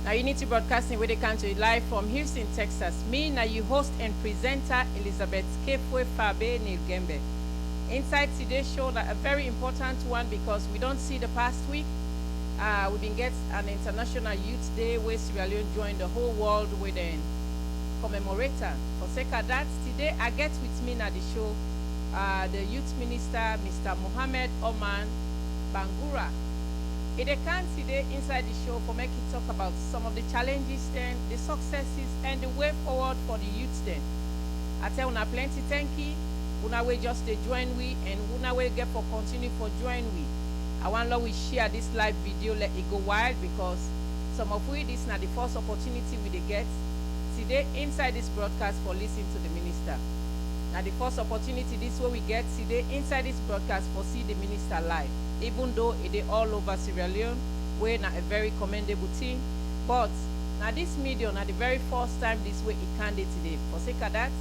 Now Unity Broadcasting where they come to you live from Houston, Texas. Me, now you host and presenter Elizabeth Kefwe Fabe Nilgembe. Inside today's show, that a very important one because we don't see the past week. We've been getting an International Youth Day where Sierra Leone joined the whole world with an commemorator. For sake of that, today I get with me at the show the Youth Minister, Mr. Mohammed Oman Bangura. It can today inside the show for making talk about some of the challenges then, the successes and the way forward for the youth then. I tell una plenty thank you. Una way just to join we and una way get for continue for join we. I want Lord we share this live video, let it go wild because some of we this is not the first opportunity we get today inside this broadcast for listening to the minister. Now the first opportunity this way we get today inside this broadcast for see the minister live. Even though it is all over Sierra Leone, we're not a very commendable thing. But now this medium, now the very first time this way it can do today. For sake of that,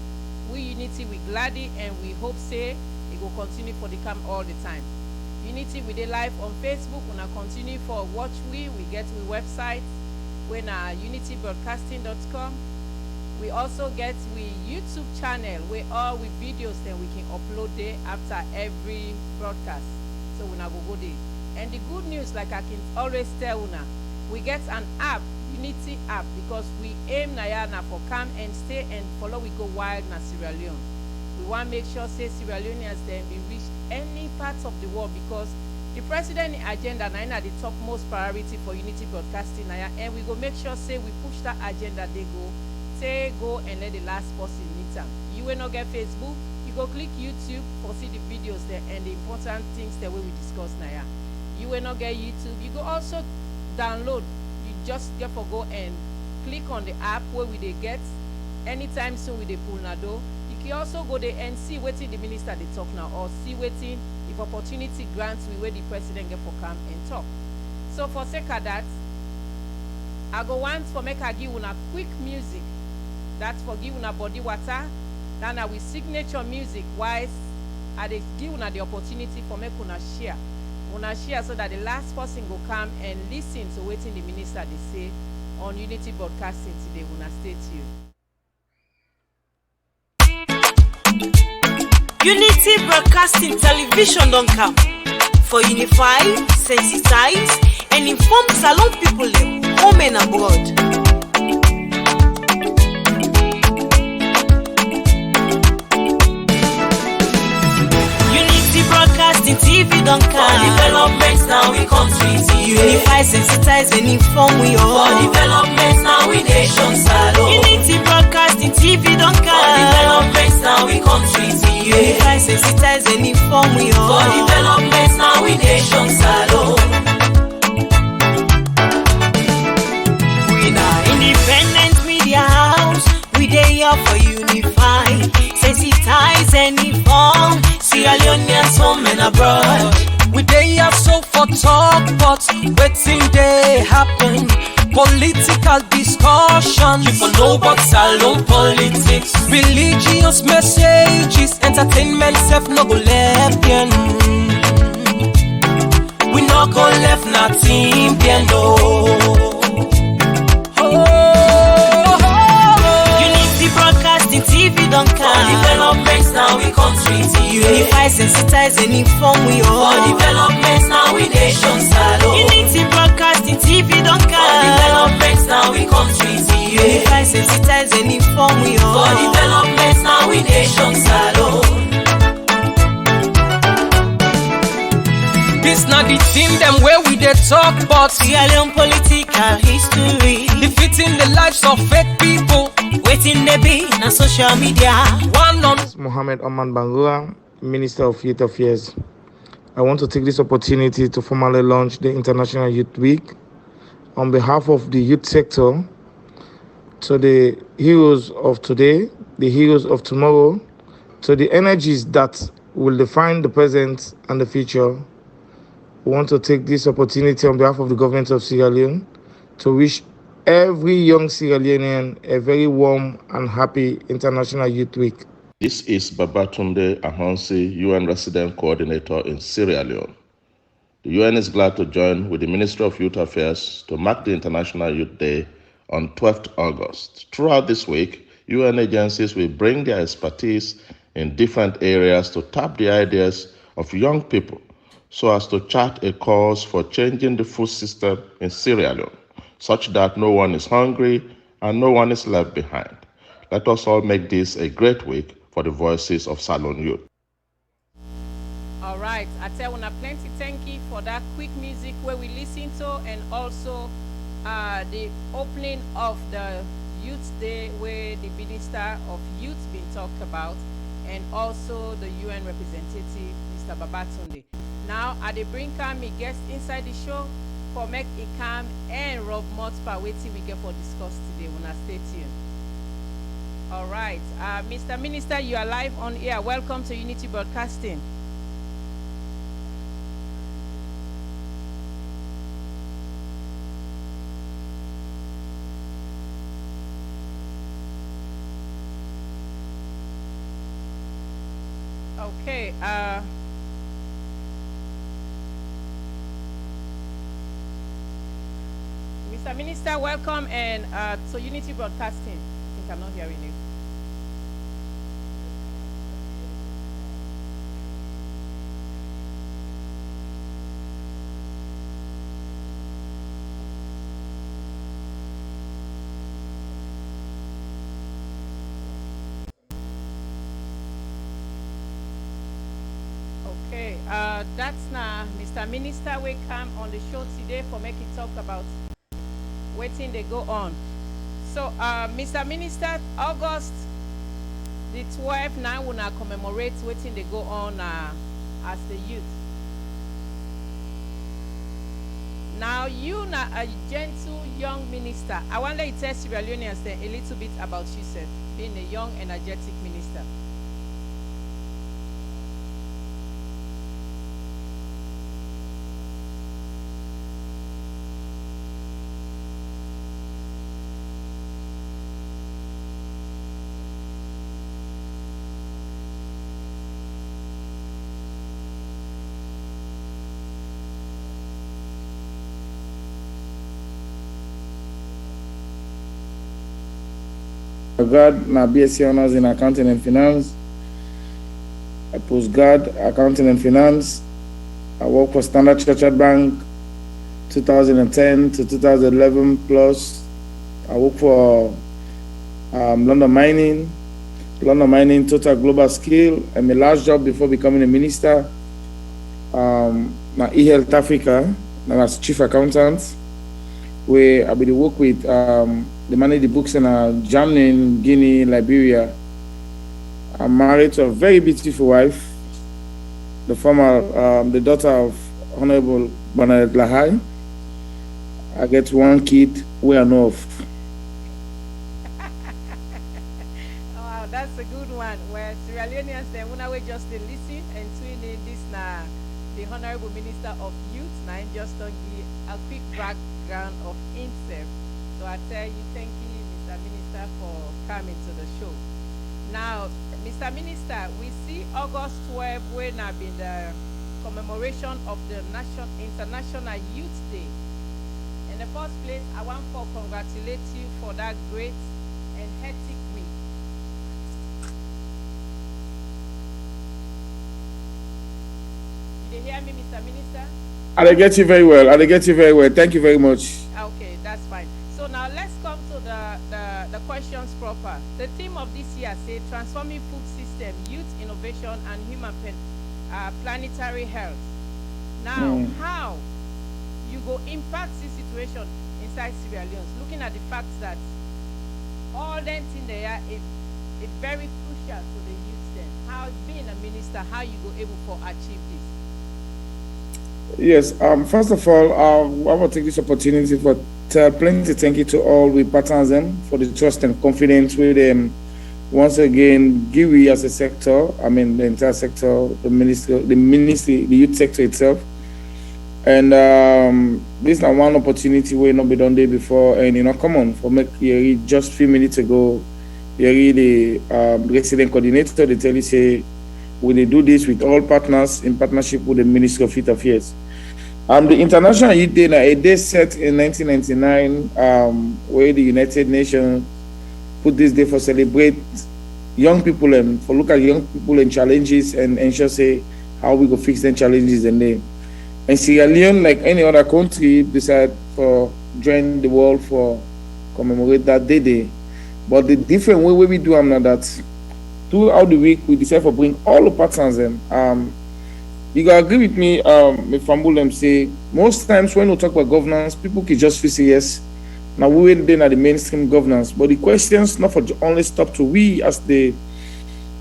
we Unity, we gladly and we hope say it will continue for the camp all the time. Unity we dey live on Facebook, we now continue for watch we get we website, we na unitybroadcasting.com. We also get we YouTube channel where all we videos then we can upload there after every broadcast. So we now go there. And the good news, like I can always tell una, we get an app, Unity app, because we aim na for come and stay and follow we go wild na Sierra Leone. We want to make sure say Sierra Leoneans then be reached any parts of the world because the president agenda na the topmost priority for Unity Broadcasting and we go make sure say we push that agenda they go. Say go and let the last person meet them. You will not get Facebook. You go click YouTube for see the videos there and the important things that we discuss now. You will not get YouTube. You go also download. You just get for go and click on the app where we they get anytime soon with the pull nado. You can also go there and see waiting the minister they talk now or see waiting if opportunity grants we where the president get for come and talk. So for sake of that, I go once for make I give una quick music. That's for give una body water. Then I will signature music wise. I give una the opportunity for make una share. Una share so that the last person go come and listen to waiting the minister they say on Unity Broadcasting today. Una stay tuned. Unity Broadcasting Television don't come for unify, sensitize, and inform Salon people home and abroad. Broadcasting TV don't come. For developments now we countries. Unify, sensitize, and inform we all. For developments now we nations alone. Unity Broadcasting TV don't come. For developments now we countries. Unify, sensitize, and inform we all. For developments now we nations alone. We now independent media house. We dey here for unify, sensitize, and inform Sierra Leoneans home and abroad. We dey here so for talk, but waiting they happen. Political discussion, you for know but Salon politics. Religious messages, entertainment self no go left bien. We no go left nothing bien no. Broadcasting TV don't come. For developments now we countries. Unify, sensitize, and inform we all. For developments now we nations alone. Unity Broadcasting TV don't come. For developments now we countries. Unify, sensitize, and inform we all. For developments now we nations alone. This not the team them where we dey talk about Sierra Leone political history, defeating the lives of fake people. Waiting they be na social media. One on Mohammed Oman Bangura, Minister of Youth Affairs. I want to take this opportunity to formally launch the International Youth Week on behalf of the youth sector to the heroes of today, the heroes of tomorrow, to the energies that will define the present and the future. We want to take this opportunity on behalf of the government of Sierra Leone to wish every young Sierra Leonean a very warm and happy International Youth Week. This is Babatunde Ahonsi, UN Resident Coordinator in Sierra Leone. The UN is glad to join with the Ministry of Youth Affairs to mark the International Youth Day on 12th August. Throughout this week, UN agencies will bring their expertise in different areas to tap the ideas of young people so as to chart a course for changing the food system in Sierra Leone, such that no one is hungry and no one is left behind. Let us all make this a great week for the voices of Salon Youth. All right, I tell you plenty thank you for that quick music where we listen to, and also the opening of the Youth Day where the Minister of Youth been talked about, and also the UN representative, Mr. Babatunde. Now, I bring me guests inside the show for make it calm and rub mouth for waiting we get for discuss today. Wanna stay tuned. All right, Mr. Minister, you are live on air. Welcome to Unity Broadcasting. Okay, Mr. Minister, welcome and to Unity Broadcasting. I think I'm not hearing you. Okay, that's now Mr. Minister will come on the show today for making talk about waiting they go on. So, Mr. Minister, August the 12th now we now commemorate waiting they go on as the youth. Now you now a gentle young minister. I want to tell Sierra Leoneans a little bit about yourself, being a young, energetic minister. I got my BSc honors in accounting and finance. I postgrad accounting and finance. I worked for Standard Chartered Bank 2010 to 2011 plus. I worked for London Mining, Total Global Scale, and my last job before becoming a minister, eHealth Africa, as chief accountant, where I will work with they manage the books in Germany, Guinea, Liberia. I'm married to a very beautiful wife, the daughter of Honorable Bernadette Lahai. I get one kid we are know of. Wow, that's a good one. Where Sierra Leoneans say, when we just listen and tune in this now, the Honorable Minister of Youth, now just to give a quick background of himself. So I tell you, thank you, Mr. Minister, for coming to the show. Now, Mr. Minister, we see August 12 when have been the commemoration of the International Youth Day. In the first place, I want to congratulate you for that great and hectic week. Did you hear me, Mr. Minister? I get you very well. Thank you very much. Okay, that's fine. So now let's come to the questions proper. The theme of this year says transforming food system, youth innovation, and human planetary health. Now, how you go impact this situation inside Sierra Leone, looking at the fact that all them things there is very crucial to the youth then. How being a minister, how you go able to achieve this? Yes, first of all, I want to take this opportunity for plenty thank you to all we partners them for the trust and confidence with them. Once again, give we as a sector, I mean the entire sector, the ministry, the youth sector itself. And this is not one opportunity we not be done there before, and come on, for make just 3 minutes ago, the resident coordinator, they tell you say, will they do this with all partners in partnership with the Ministry of Youth Affairs. The International Youth Day, a day set in 1999, where the United Nations put this day for celebrate young people and for look at young people and challenges and ensure say how we go fix them challenges and they. And Sierra Leone, like any other country, decide for join the world for commemorate that day. But the different way we do them now that throughout the week we decide for bring all the partners in. You gotta agree with me, if Fambul say most times when we talk about governance, people can just feel say yes. Now we went then at the mainstream governance, but the questions not for only stop to we as the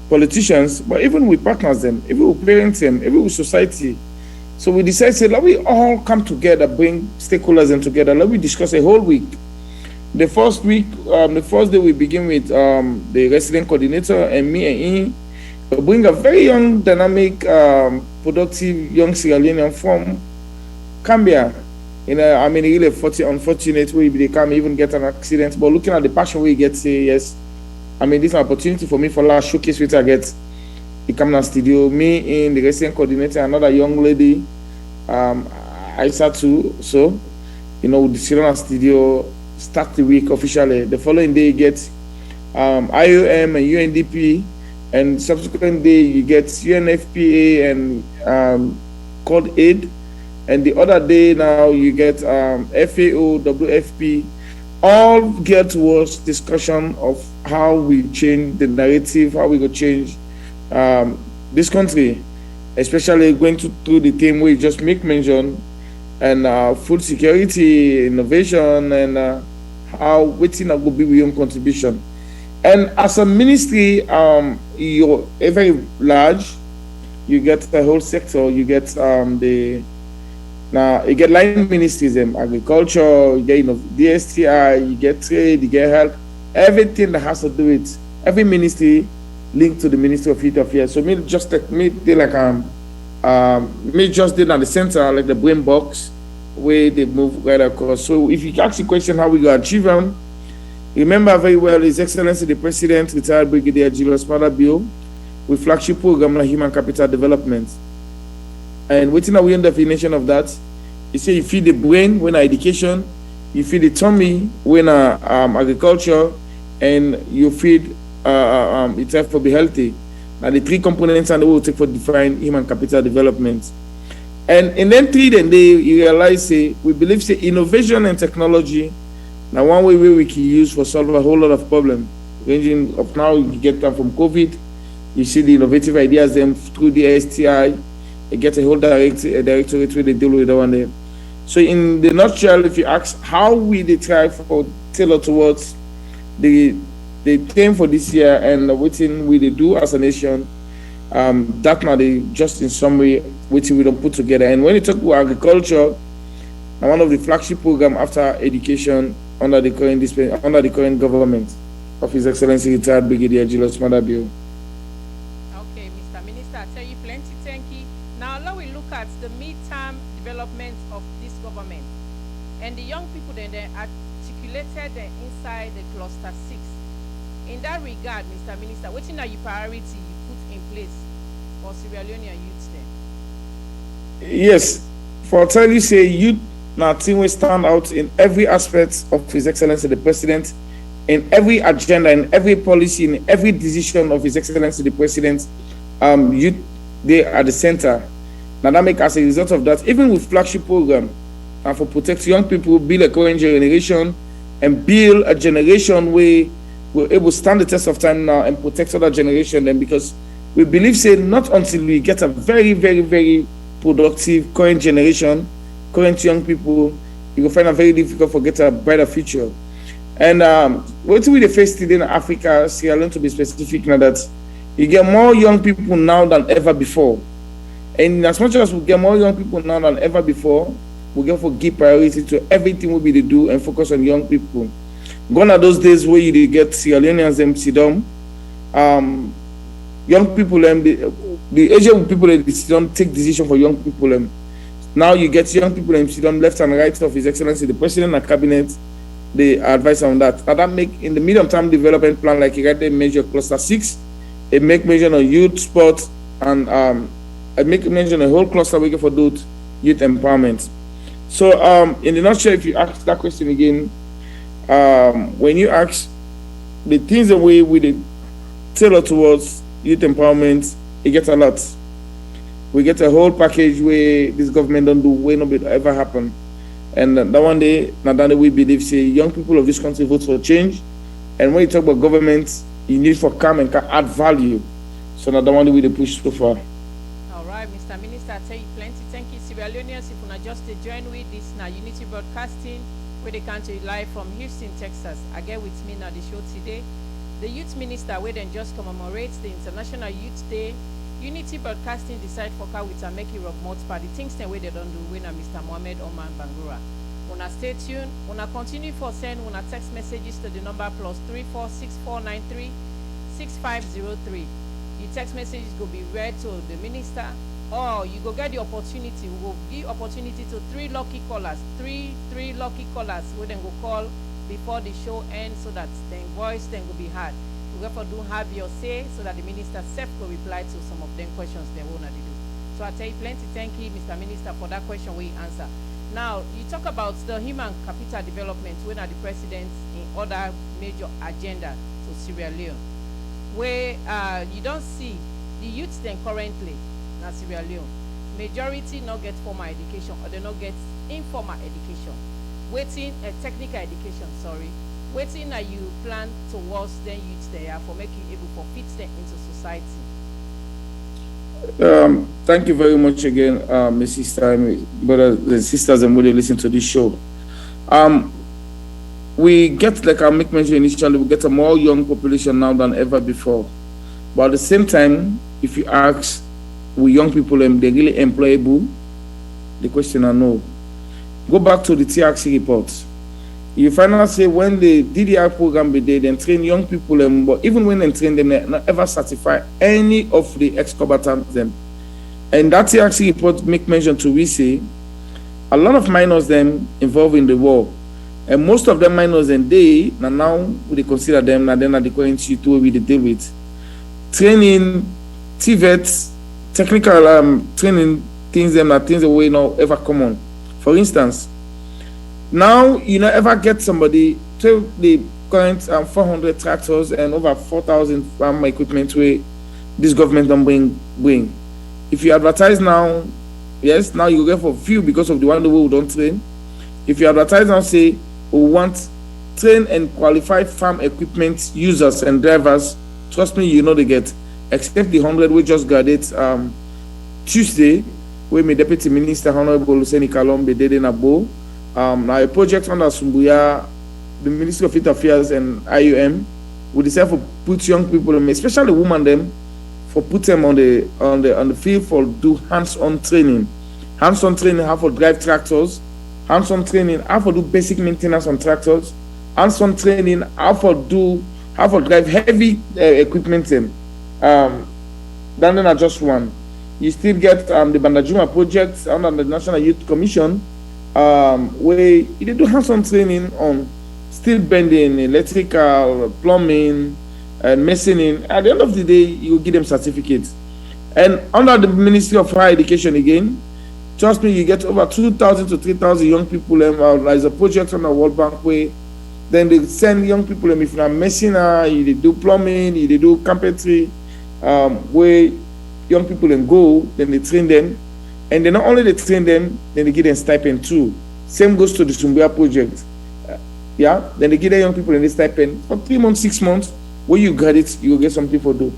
politicians, but even with partners them, even with parents them, even with society. So we decided, say, let we all come together, bring stakeholders in together. Let we discuss a whole week. The first week, the first day we begin with the resident coordinator and me and he. We bring a very young, dynamic, productive young Sierra Leonean from Cambia. I mean, really unfortunate way they can't even get an accident. But looking at the passion we get, say yes. I mean, this is an opportunity for me for last showcase which I get. He come in studio, me in the resident coordinator, another young lady, Isa too. So, we sit on studio, start the week officially. The following day you get IOM and UNDP, and subsequent day you get UNFPA and Code Aid. And the other day now you get FAO, WFP, all geared towards discussion of how we change the narrative, how we go change this country, especially going through the theme we just make mention, and food security, innovation, and how waiting will be your own contribution. And as a ministry, you're very large. You get the whole sector. You get you get line ministries, agriculture, you get DSTI, you get trade, you get health, everything that has to do with every ministry linked to the Ministry of Youth Affairs. So me just did at the center, like the brain box, where they move right across. So if you ask the question how we go achieve them, remember very well His Excellency the President, retired Brigadier Julius Madabio, with flagship program like Human Capital Development. And within a way definition of that, you say you feed the brain when education, you feed the tummy when agriculture, and you feed itself for be healthy. Now the three components and we will take for define human capital development. And in them three, then you realize we believe say innovation and technology. Now one way we can use for solve a whole lot of problems. Ranging of now you get them from COVID, you see the innovative ideas them through the STI. They get a whole directorate where they deal with that one there. So in the nutshell, if you ask how we try for tailor towards the theme for this year and what we do as a nation, that now they just in summary which we don't put together. And when you talk about agriculture, one of the flagship program after education under the current government of His Excellency retired Brigadier Julius Madabio. Okay, Mr. Minister, I tell you plenty, thank you. Now let we look at the midterm development of this government and the young people that they articulated inside the cluster 6. In that regard, Mr. Minister, what are your priority you put in place for Sierra Leonean youth then? Yes, for tell you say youth now team will stand out in every aspect of His Excellency the President, in every agenda, in every policy, in every decision of His Excellency the President. Youth they are the center. Now that make as a result of that, even with flagship program and for protect young people, build a current generation and build a generation where we're able to stand the test of time now and protect other generation then, because we believe say not until we get a very, very, very productive current generation, current young people, you will find it very difficult to get a brighter future. And what we face today in Africa, Sierra Leone to be specific now, that you get more young people now than ever before. And as much as we get more young people now than ever before, we get to give priority to everything we be to do and focus on young people. Gone are those days where you get Sierra Leoneans them sit down. Young people the Asian people they sit down take decision for young people. Now you get young people sit down left and right of His Excellency the President and Cabinet. They advise on that. Now that make in the medium term development plan like you got the measure cluster 6, it make mention of youth sports and I make mention a whole cluster we get for youth empowerment. So, in the nutshell, if you ask that question again, when you ask the things that we did tailor towards youth empowerment, it gets a lot. We get a whole package where this government don't do way no bit ever happen. And that one day, not that we believe, say, young people of this country vote for change. And when you talk about government, you need for come and can add value. So now that one day we push so far. All right, Mr. Minister, I tell you plenty. Thank you, Sierra Leoneans. If you not just join with this now, Unity Broadcasting, where they come to you live from Houston, Texas. Again with me now the show today. The Youth Minister, where then just commemorates the International Youth Day. Unity Broadcasting decide for car with a make it rock multiple the things that way they don't do when Mr. Mohammed Oman Bangura. Wanna stay tuned, wanna continue for send wanna text messages to the number +3464936503. Your text messages will be read to the minister, or you go get the opportunity. We will give opportunity to three lucky callers, three lucky callers where then go call before the show ends so that the voice then will be heard. Therefore, do have your say so that the minister self will reply to some of them questions they want to do. So I tell you plenty, thank you, Mr. Minister, for that question we answer. Now, you talk about the human capital development when are the presidents in other major agenda to Sierra Leone, where you don't see the youth then currently in Sierra Leone, majority not get formal education or they not get informal education, waiting a technical education, sorry. Waiting that you plan towards then youth there for making you able to fit them into society. Thank you very much again, my sister, brothers and sisters, and when they listen to this show. We get, like I make mention initially, we get a more young population now than ever before. But at the same time, if you ask, we young people, they're really employable? The question I know. Go back to the TRC report. You find out, say, when the DDR program be there, then train young people, but even when they train them, they not ever certify any of the ex-combatants them. And that TRC report make mention to, we say, a lot of minors them involved in the war. And most of them minors, and they, now we consider them, and then at the current youth we deal with. Training, TVET, technical training, things them are things that we not ever common. For instance, now you not ever get somebody to the current 400 tractors and over 4,000 farm equipment where this government don't bring. If you advertise now, yes, now you get for few because of the one who don't train. If you advertise now, say we want train and qualified farm equipment users and drivers, trust me, you know they get. Except the 100 we just graduate Tuesday, where my Deputy Minister Honorable Luseni Kalombe did in Abo. Now a project under Sumbuya, the Ministry of Youth Affairs and IUM, we decide to put young people, especially women, them, for put them on the field for do hands-on training. Hands-on training how to drive tractors, hands-on training how to do basic maintenance on tractors, hands-on training how to drive heavy equipment. Then not just one. You still get the Bandajuma project under the National Youth Commission, where you do hands-on training on steel bending, electrical, plumbing, and masoning. At the end of the day, you give them certificates. And under the Ministry of Higher Education again, trust me, you get over 2,000 to 3,000 young people. There's a project on the World Bank where then they send young people, if you're masoner, they do plumbing, they do carpentry, where young people then go, then they train them. And then not only they train them, then they give them stipend too. Same goes to the Sumbuya project. Then they give the young people in the stipend for 3 months, 6 months. When you graduate, you will get something for do.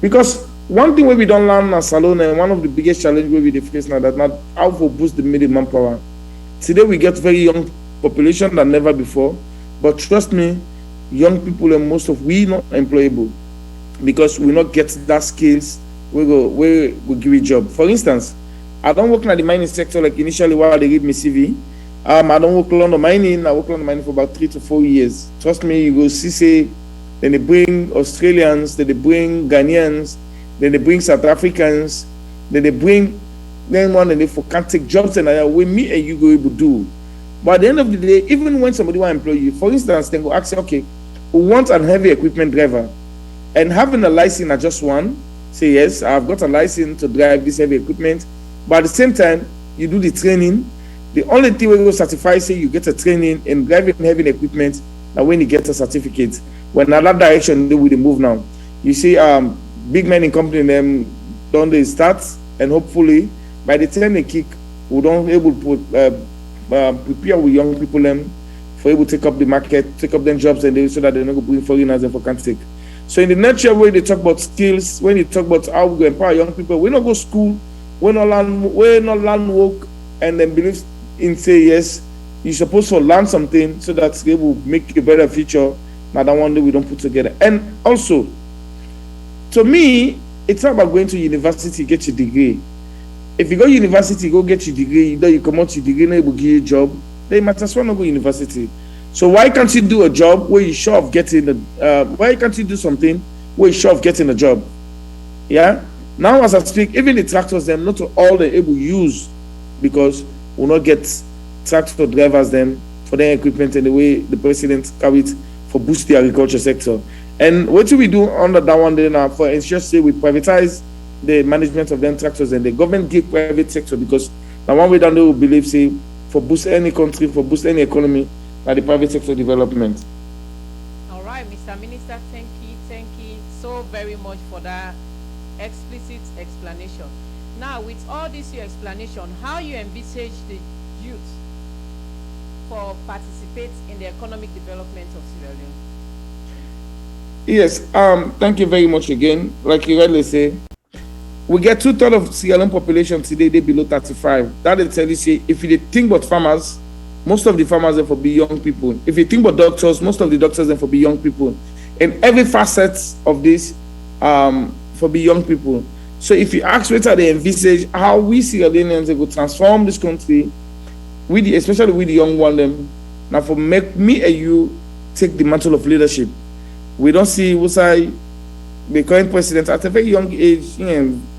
Because one thing where we don't learn in Salone, and one of the biggest challenges where we face now, that's not how to boost the middle manpower. Today we get very young population than never before. But trust me, young people and most of we not employable because we not get that skills we give you a job. For instance, I don't work in the mining sector like initially while they read my CV. I don't work on the mining. I work on the mining for about 3 to 4 years. Trust me, you go see, say, then they bring Australians, then they bring Ghanaians, then they bring South Africans, then they bring one and they can't take jobs and way me and you go able to do. But at the end of the day, even when somebody want to employ you, for instance, they go ask you, okay, we want a heavy equipment driver. And having a license at just one, say, yes, I've got a license to drive this heavy equipment. But at the same time, you do the training, The only thing we go certify say you get a training in driving heavy equipment, and when you get a certificate. When another direction they will move now. You see, big men in company them don't they start, and hopefully by the time they kick, we don't able to prepare with young people them for able to take up the market, take up them jobs, and they so that they're not going to bring foreigners and for country. So in the nutshell, when they talk about skills, when you talk about how we go empower young people, we not go school, we not learn work, and then believe in say yes, you're supposed to learn something so that they will make a better future. Now that one day we don't put together. And also, to me, it's not about going to university, get your degree. If you go to university, go get your degree, then you come out your degree, and will give you a job, then you might as well not go to university. So why can't you do a job where you're sure of getting why can't you do something where you're sure of getting a job? Yeah? Now as I speak, even the tractors, them not all they're able to use because we'll not get tractor drivers then for their equipment and the way the president carry it for boost the agriculture sector. And what do we do under that one then for ensure say we privatize the management of them tractors and the government give private sector because now one way down they will believe say for boost any country, for boost any economy, the private sector development. All right, Mr. Minister, thank you so very much for that explicit explanation. Now, with all this your explanation, how you envisage the youth for participate in the economic development of Sierra Leone? Yes, thank you very much again. Like you rightly say, we get 2/3 of Sierra Leone population today, they below 35. That is tell you say if you think about farmers, most of the farmers are for be young people. If you think about doctors, most of the doctors are for be young people. And every facet of this for be young people. So if you ask whether they envisage how we Sierra Leoneans will transform this country, especially with the young one them, now for make me and you take the mantle of leadership. We don't see Wusai, the current president, at a very young age,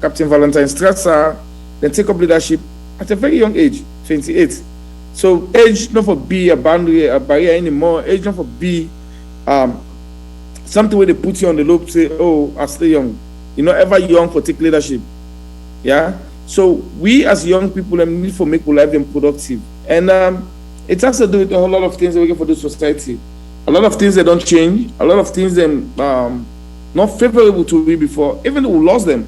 Captain Valentine Strasser, then take up leadership at a very young age, 28. So age not for be a boundary, a barrier anymore. Age not for be something where they put you on the loop, say, oh, I stay young. You're not ever young for take leadership. Yeah. So we as young people need for make our life them productive. And it has to do with a whole lot of things that we get for the society. A lot of things that don't change, a lot of things them not favorable to we before, even though we lost them.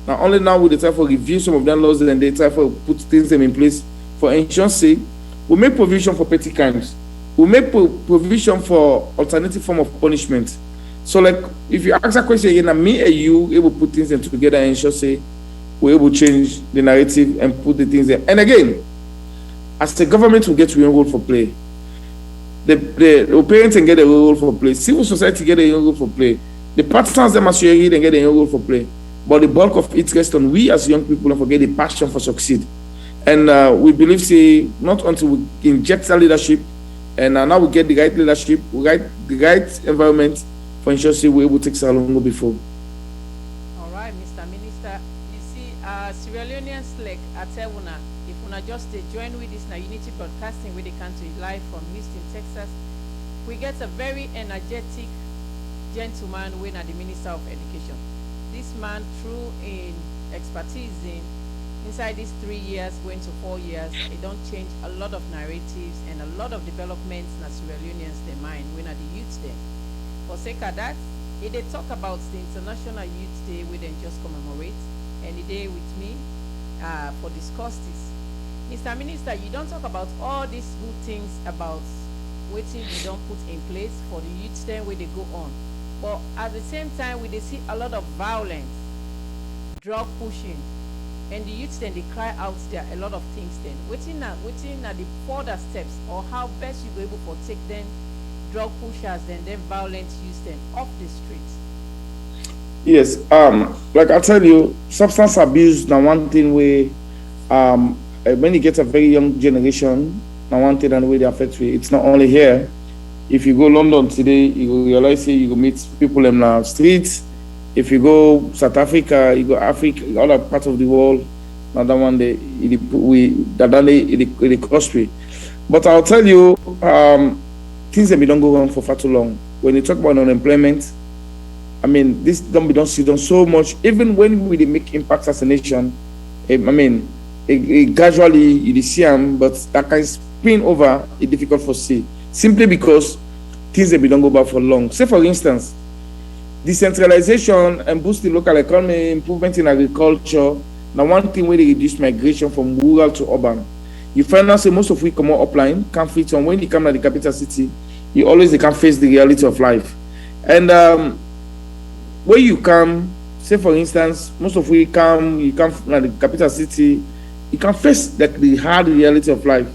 Now only now we try for review some of them laws and they try for put things them in place for insurance sake. We make provision for petty crimes. We make provision for alternative form of punishment. So like if you ask a question again, me and you able to put things them together and ensure say we're able to change the narrative and put the things there. And again, as the government will get to a role for play. The parents can get a role for play. Civil society get a role for play. The partners them as you get a role for play. But the bulk of it rests on we as young people and forget the passion for succeed. And we believe say not until we inject that leadership and now we get the right leadership, the right environment for ensure say we're able to take Salongo before. All right, Mr. Minister. You see, Sierra Leoneans like Atewuna, if una just join with this now Unity Broadcasting with the country live from Houston, Texas, we get a very energetic gentleman when the Minister of Education. This man, through in expertise inside these 3 years, going to 4 years, it don't change a lot of narratives and a lot of developments in Sierra Leoneans their mind when the youth there. For sake of that, they talk about the International Youth Day we then just commemorate, and the day with me for discuss this. Mr. Minister, you don't talk about all these good things about waiting you don't put in place for the youth then where they go on. But at the same time, we they see a lot of violence, drug pushing, and the youth then they cry out there a lot of things then. Waiting at the further steps or how best you go able to take them drug pushers then violent youth then off the streets. Yes, like I tell you, substance abuse now one thing where when you get a very young generation, now one thing and the way they affect you, it's not only here. If you go London today, you will realize you will meet people in the streets. If you go South Africa, you go Africa, other parts of the world, another one they crossway. But I'll tell you, things that we don't go on for far too long. When you talk about unemployment, I mean, this don't see done so much. Even when we make impacts as a nation, I mean, gradually you dey see am, but that can spin over a difficult for see, simply because things dey be don go back for long. Say for instance, decentralization and boosting local economy, improvement in agriculture, now one thing where they reduce migration from rural to urban. You find out say most of we come out upline, can't fit on when you come to the capital city, you always they can face the reality of life. And where you come, say for instance, most of we come, you come from the capital city, you can face like the hard reality of life.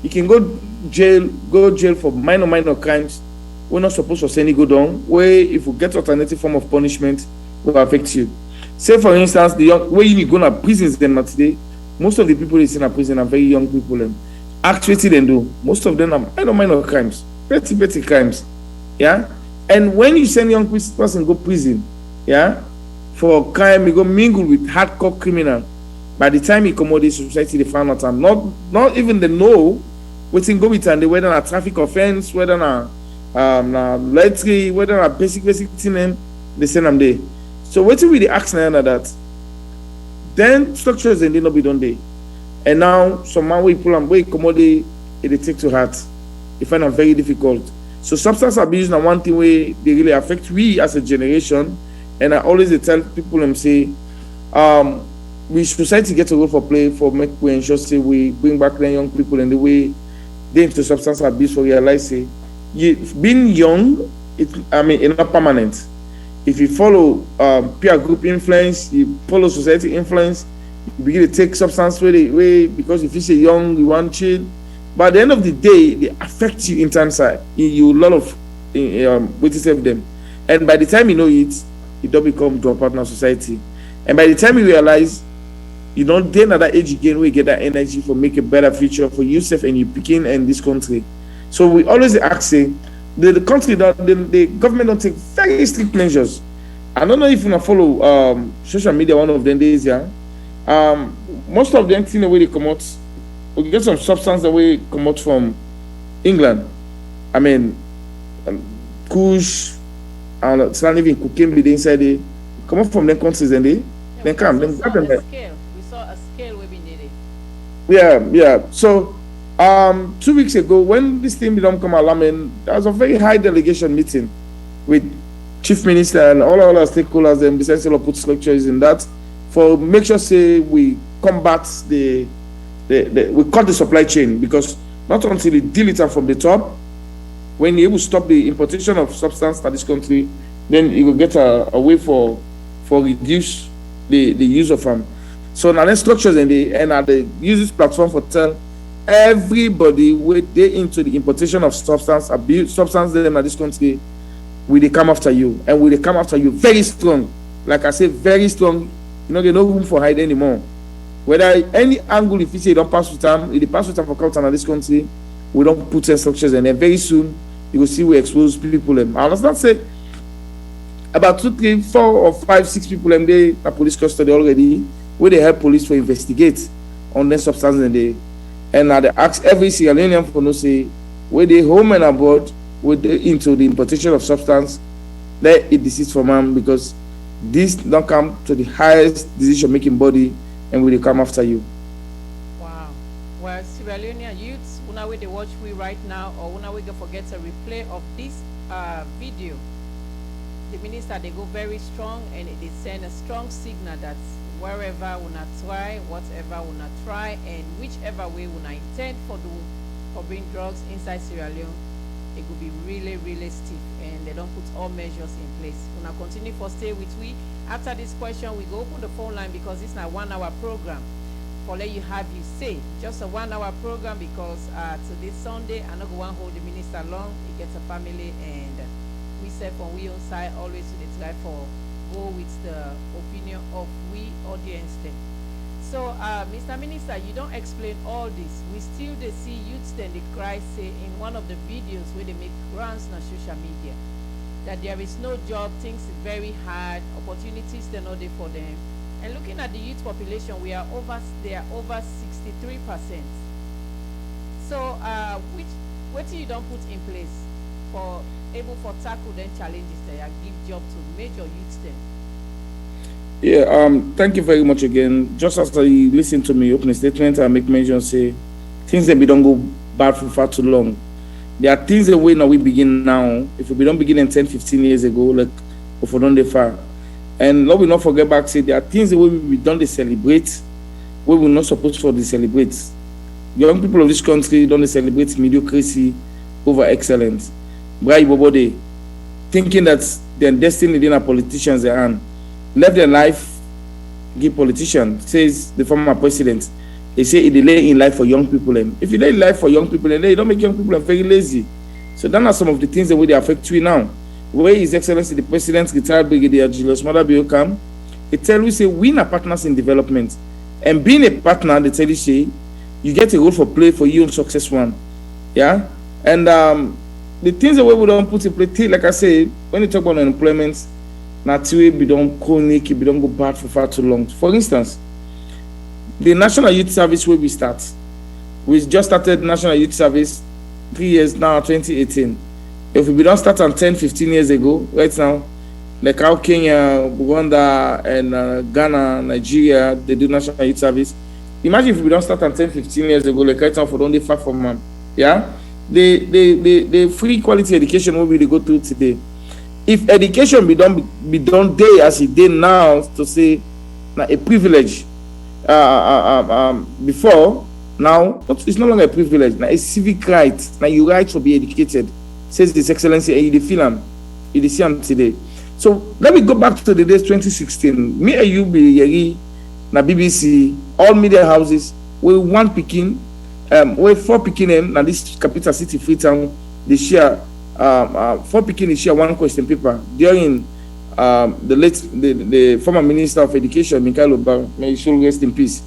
You can go jail for minor crimes. We're not supposed to send you go down. Where if we get alternative form of punishment, will affect you. Say for instance, the young where you go to prisons them not today. Most of the people they see in prison are very young people. Them actually they do. Most of them are minor crimes, petty crimes. Yeah. And when you send young person go prison, yeah, for crime, you go mingle with hardcore criminal. By the time you come out of society, they find out and not even they know what's in go with and whether a traffic offense, whether lottery, whether a basic thing, they send them there. So what will the action that? Then structures and they not be done there. And now some man we pull and way commodity they take to heart. They find them very difficult. So substance abuse is one thing where they really affect we as a generation. And I always tell people them say, we society get a role for play for make we ensure say we bring back the young people and the way they into substance abuse for realize say being young, it's not permanent. If you follow peer group influence, you follow society influence, you begin to take substance way because if you say young, you want chill. But at the end of the day, they affect you in terms of you a lot of way to save them. And by the time you know it, you don't become to a partner society. And by the time you realize you don't then at that age again where you get that energy for make a better future for yourself and you begin in this country. So we always ask say the country that the government don't take very strict measures. I don't know if you follow social media one of them days, yeah. Most of them thing the way they come out, we get some substance the way come out from England. I mean Kush and it's not even cooking be inside they come up from them countries and they then come then got them there. We saw a scale where we needed. Yeah. So 2 weeks ago, when this thing become come along, there was a very high delegation meeting with chief minister and all our stakeholders. Them decided to put structures in that for make sure say we combat we cut the supply chain because not until you deal it from the top, when you able to stop the importation of substance to this country, then you will get a way for reduce the use of them. So now there's structures and they use this platform for tell everybody where they into the importation of substance abuse substance them in this country, will they come after you and will they come after you very strong. Like I say, very strong. You know, there's no room for hide anymore. Whether any angle if you say you don't pass with time, if they pass with time for culture in this country, we don't put structures and then very soon you will see we expose people. I understand say about 2, 3, 4 or 5, 6 people they are police custody already, where they help police to investigate on their substance and now they ask every Sierra Leonean for no say where they home and abroad, where they into the importation of substance, let it desist from them because this don't come to the highest decision making body and will they come after you. Wow. Well, Sierra Leonean youths, una way they watch we right now, or una way they forget a replay of this video. The minister they go very strong and they send a strong signal that wherever una try, whatever una try, and whichever way una intend for bring drugs inside Sierra Leone, it could be really stiff and they don't put all measures in place. Una continue for stay with we. After this question, we go open the phone line because it's not a 1 hour program. For let you have you say just a 1 hour program because today Sunday I'm not going to hold the minister long. He gets a family and we say from we on side always to the try for go with the opinion of we audience then. So Mr. Minister, you don't explain all this. We still they see youths then they cry say in one of the videos where they make rounds on social media that there is no job, things is very hard, opportunities they're not there for them. And looking at the youth population, they are over 63%. So what you don't put in place for able for tackle them challenges that give job to major youths then? Yeah, thank you very much again. Just as you listen to me opening statement, I make mention say things that we don't go bad for far too long. There are things that we now we begin now. If we don't begin in 10, 15 years ago, like if we don't they far. And Lord will not forget back, say there are things that we don't they celebrate, we will not supposed for to celebrate. Young people of this country don't they celebrate mediocrity over excellence. Why Bobode thinking that their destiny in a politicians their hand. Left their life, give politician, says the former president. They say it delay in life for young people. If you delay life for young people, you don't make young people very lazy. So that are some of the things that will affect you now. Where His Excellency the President, retired Brigadier Julius Mother Biokam, he tell you say we are partners in development. And being a partner, they tell you say you get a role for play for your own success one. Yeah? And the things that we don't put in play, like I say, when you talk about unemployment, naturally we don't chronic, we don't go bad for far too long. For instance, the National Youth Service where we just started National Youth Service 3 years now, 2018. If we don't start on 10, 15 years ago, right now, like how Kenya, Rwanda, and Ghana, Nigeria, they do National Youth Service. Imagine if we don't start on 10, 15 years ago, like right now for only 5 from them. Yeah? The free quality education will be go through today. If education be done day as it did now, to say a privilege before, now it's no longer a privilege. Now a civic right. Now you right to be educated, says His Excellency, and you feel him, you see him today. So let me go back to the days 2016. Me and you be yeri na BBC, all media houses, we one picking, we 4 picking na this capital city Freetown, they share 4 picking share 1 question paper during the former Minister of Education, Michael Oba, may he should rest in peace.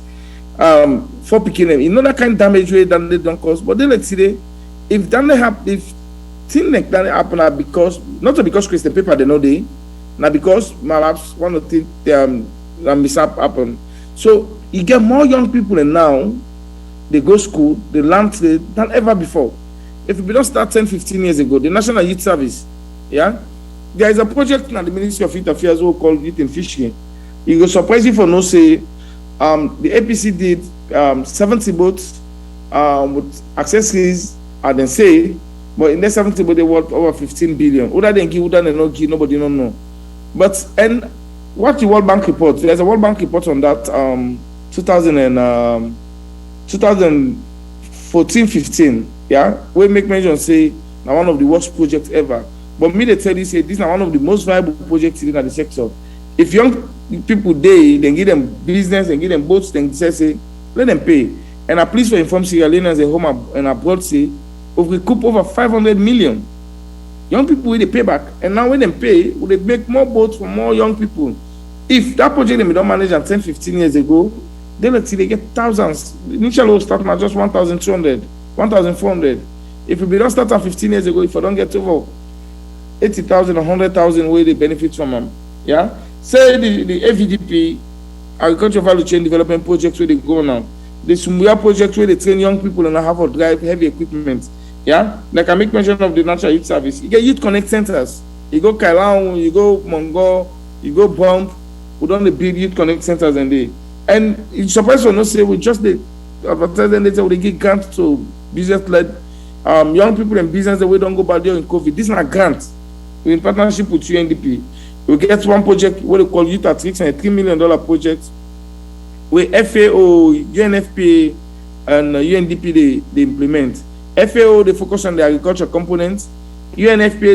4 picking you know that kind of damage way that they don't cause, but then let's see if that happen, if things like that happen because not because Christian paper they know they now because perhaps one of the mishap happen. So you get more young people and now they go school, they learn than ever before. If we don't start 10, 15 years ago, the National Youth Service, yeah, there is a project in the Ministry of Youth Affairs called Youth and Fishing. It will surprise you for no say, the APC did 70 boats with accessories, and then say, but in that 70 boats they worth over 15 billion. Whether they give, whether they not give, nobody don't know. But and what the World Bank report? There's a World Bank report on that 2014-15. Yeah, we make mention say now one of the worst projects ever. But me they tell you say this is one of the most viable projects in the sector. If young people they give them business and give them boats, then say let them pay. And a police will inform Sierra Leoneans at home and abroad say if we recoup over 500 million. Young people will they pay back, and now when they pay, will they make more boats for more young people? If that project they don't manage 10, 15 years ago, then let's see they get thousands. Initially, start now just 1,200, 1,400. If we don't start 15 years ago, if I don't get over 80,000 or 100,000, where they benefit from them, yeah. Say the AVDP, Agricultural Value Chain Development Projects where they go now. The Sumbuya project where they train young people and have to drive heavy equipment. Yeah, like I make mention of the National Youth Service. You get Youth Connect Centers. You go Kailan, you go Mongo, you go Bump. We don't build Youth Connect Centers and it's surprised to not say we just the advertise and they give grants to business-led young people and business that we don't go back during COVID. This is not grant. We're in partnership with UNDP. We get one project what they call Youth at Risk, and a $3 million project where FAO, UNFPA, and UNDP they implement. FAO they focus on the agriculture components. UNFPA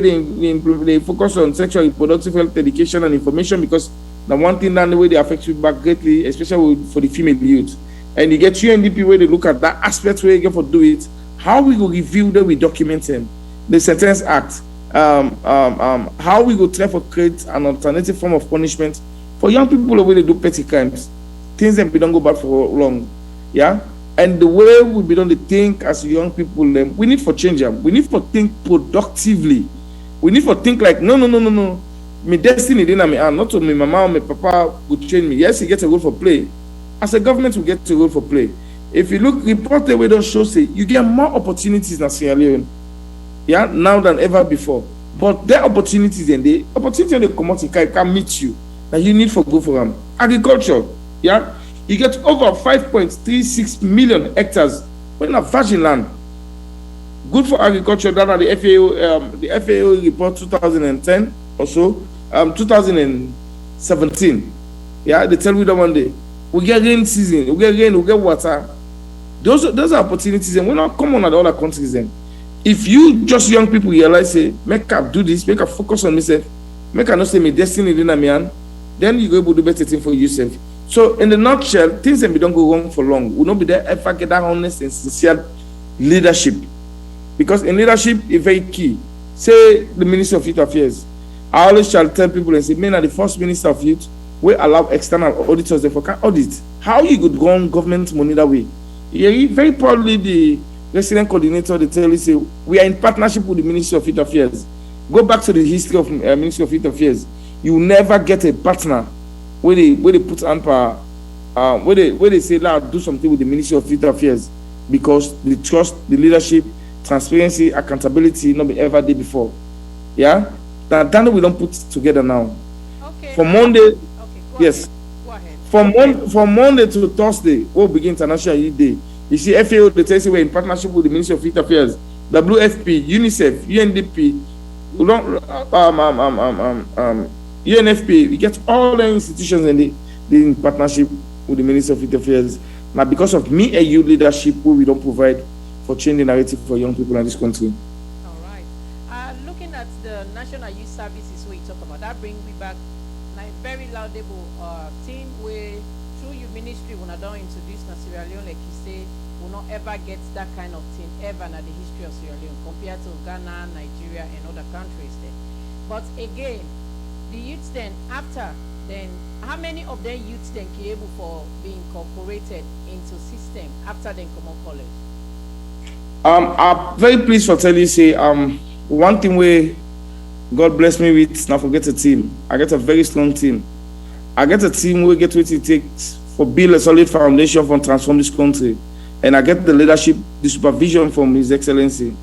they focus on sexual and reproductive health education and information because the one thing that the way they affect feedback greatly, especially for the female youth. And you get UNDP where they look at that aspect where you get for do it. How we go review that we document them, the Sentence Act. How we go try for create an alternative form of punishment for young people where they do petty crimes, things that we don't go back for long, yeah. And the way we don't think as young people, we need for change them. We need for think productively. We need for think like no. My destiny didn't me not to my mama or my papa would change me. Yes, he gets a role for play. As a government, we get a role for play. If you look, report the way don't show say you get more opportunities in Sierra Leone, yeah, now than ever before. But there are opportunities and the opportunity in the commodity can meet you. Now you need for go for them. agriculture. Yeah, you get over 5.36 million hectares when a virgin land. Good for agriculture. That are the FAO report 2010 or so, 2017. Yeah, they tell me that one day we get rain season, we get rain, we get water. Those are opportunities, and we're not common at other countries. Then, if you just young people realize, say, make up do this, make up focus on myself, make up not say me destiny in a man, then you go able to do better thing for yourself. So, in the nutshell, things that we don't go wrong for long. We not be there if I get that honest and sincere leadership, because in leadership is very key. Say the Minister of Youth Affairs, I always shall tell people and say, men are the first Minister of Youth. We allow external auditors they can audit. How you could go on government money that way? Yeah, very proudly the resident coordinator they tell you say we are in partnership with the Ministry of Youth Affairs. Go back to the history of Ministry of Youth Affairs. You never get a partner where they put on power, where they say now do something with the Ministry of Youth Affairs because they trust the leadership, transparency, accountability not be ever did before. Yeah, that we don't put together now. Okay. From Monday, okay, yes. Go ahead. From Monday to Thursday, we'll begin International Youth Day. You see, FAO, they tell you we're in partnership with the Ministry of Youth Affairs, WFP, UNICEF, UNDP, UNFP. We get all the institutions and they in partnership with the Ministry of Youth Affairs. Now, because of me and you leadership, we don't provide for changing the narrative for young people in this country. All right. Looking at the National Youth Services we talk about, that brings me back like very laudable team where through your ministry when I don't introduce na Sierra Leone, like you say, will not ever get that kind of thing ever in the history of Sierra Leone compared to Ghana, Nigeria, and other countries then. But again, the youths then after then, how many of them youths then be able for being incorporated into system after they come on college? I'm very pleased to tell you say one thing where God bless me with now forget a team. I get a very strong team. I get a team where get what it takes for build a solid foundation for transform this country. And I get the leadership, the supervision from His Excellency.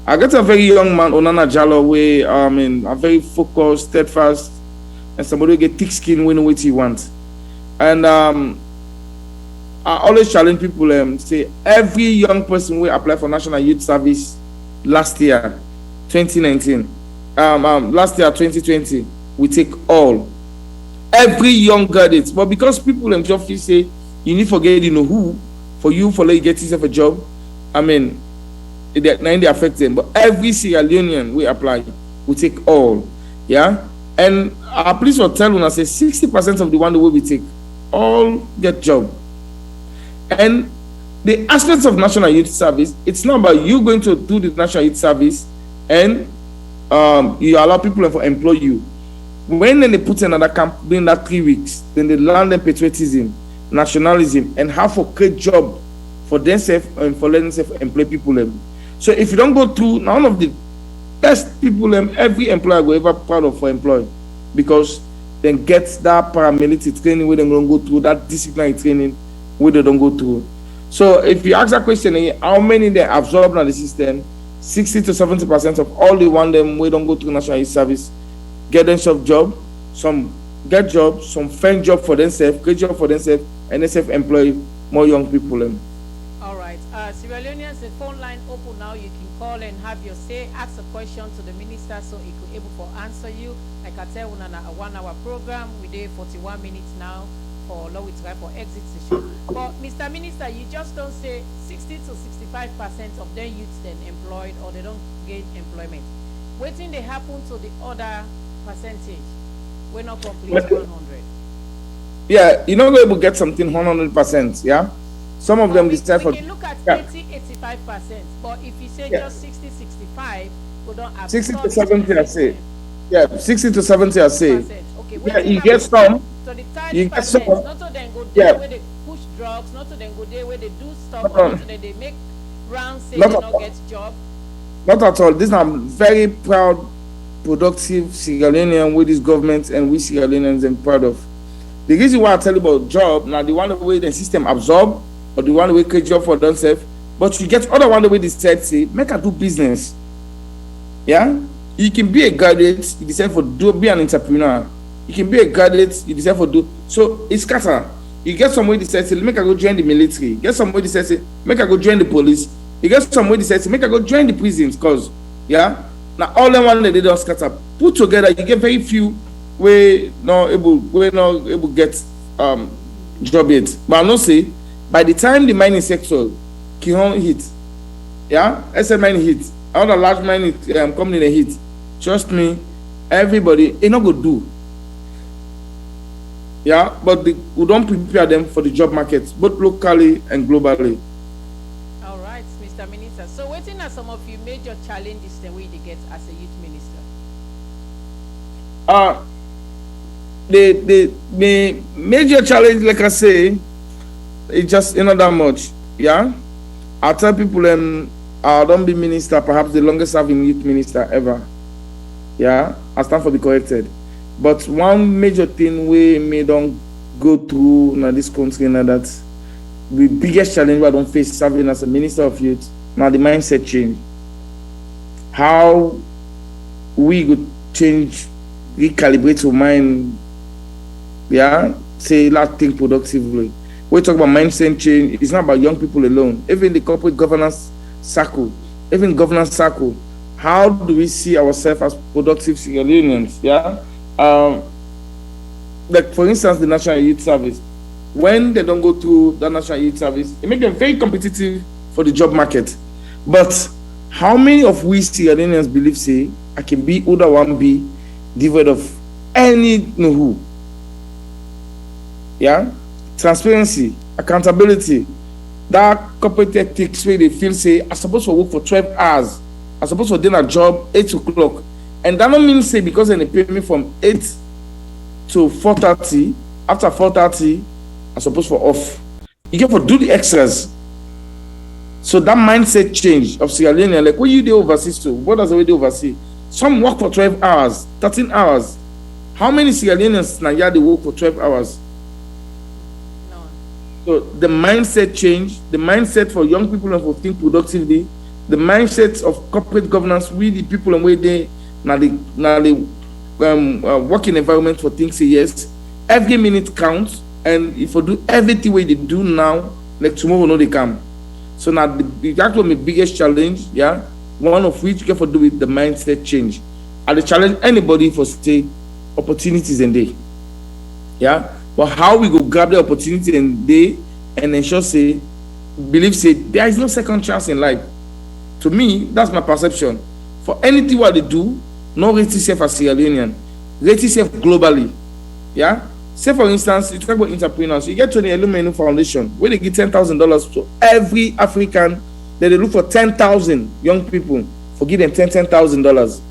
I get a very young man, Onana Jallo, where I'm very focused, steadfast, and somebody who get thick skin when what he wants. And I always challenge people say every young person will apply for National Youth Service last year, 2019. Last year, 2020, we take all. Every young graduate. But because people in job say you need to forget who for you for let you get yourself a job, they affect them. But every Sierra Leonean we apply, we take all. Yeah? And our police will tell us say 60% of the one the way we take all get job. And the aspects of National Youth Service, it's not about you going to do the National Youth Service and you allow people to employ you. When then they put another camp during that 3 weeks, then they learn them patriotism, nationalism, and how to create job for themselves and for letting themselves employ people. So if you don't go through none of the best people every employer will ever proud of for employ, because then get that paramilitary training where they don't go through, that disciplinary training where they don't go through. So if you ask that question, how many they absorb in the system, 60 to 70% of all the one them we don't go through National Youth Service get themselves job, some get jobs, some find job for themselves, create job for themselves, and they self-employ more young people. All right. Sierra Leoneans, the phone line open now. You can call and have your say, ask a question to the minister so he could able to answer you. Like I tell you, on a 1 hour program, we did 41 minutes now for low time for exit session. But Mr. Minister, you just don't say 60 to 65% of them youths then employed or they don't gain employment. Waiting they happen to the other percentage. We're not complete 100. Yeah, you're not able to get something 100%. Yeah, some of them decide for. We can look at 80-85%, but if you say just 60-65, we don't have 60 to 70. I say, yeah, 60 to 70. I say, okay. Yeah, you get some. So the 30%, get some. not to then go there where they push drugs, not to then go there where they do stuff, not to then they make rounds say they don't get job. Not at all. This I'm very proud, productive Sierra Leonean with this government and we Sierra Leoneans are proud of. The reason why I tell you about job, now the one way the system absorb or the one way create job for themselves, but you get other one way they said say, make a do business. Yeah? You can be a graduate, you decide for be an entrepreneur. You can be a graduate, you decide for do. So it's scatter. You get somebody that says, make I go join the military. You get somebody that says, make I go join the police. You get somebody that says, make I go join the prisons. Cause yeah, now all them one they don't scatter. Put together, you get very few we not able get job yet. But I know say by the time the mining sector can hit, yeah, SM mining hit, all the large mining company they hit. Trust me, everybody it not go do. Yeah, but we don't prepare them for the job market, both locally and globally. All right, Mr. Minister. So, what are some of your major challenges that we get as a youth minister? The major challenge, like I say, it's just not that much. Yeah, I tell people, I don't be minister, perhaps the longest serving youth minister ever. Yeah, I stand for be corrected. But one major thing we may don't go through in this country now that the biggest challenge we don't face serving as a minister of youth now the mindset change. How we could change, recalibrate our mind, yeah, say let's think productively. We talk about mindset change, it's not about young people alone. Even the corporate governance circle, how do we see ourselves as productive Sierra Leoneans? Yeah. Like for instance, the National Youth Service, when they don't go through the National Youth Service, it makes them very competitive for the job market. But how many of we Sierra Leoneans believe say I can be who that one be devoid of any who? Yeah, transparency, accountability, that corporate ethics where they feel say I'm supposed to work for 12 hours, I'm supposed to do a job 8 o'clock. And that don't mean say because they pay me from 8 to 4:30, after 4:30, I'm supposed for off. You get for do the extras. So that mindset change of Sierra Leone, like what you do overseas to, what does we do overseas? Some work for 12 hours, 13 hours. How many Sierra Leoneans now they work for 12 hours? No. So the mindset change, the mindset for young people and for think productively, the mindset of corporate governance with the people and where they now the working environment for things say yes. Every minute counts, and if you do everything what they do now, like tomorrow no they come. So now that's one of the biggest challenge, yeah. One of which you can for do with the mindset change. And the challenge anybody for say opportunities in day. Yeah. But how we go grab the opportunity in day and ensure say believe say there is no second chance in life. To me, that's my perception. For anything what they do, not rate yourself as Sierra Leonean, rate yourself globally. Yeah? Say for instance, you talk about entrepreneurs, you get to the Aluminum Foundation, where they give $10,000 to every African, then they look for 10,000 young people, for give them $10,000.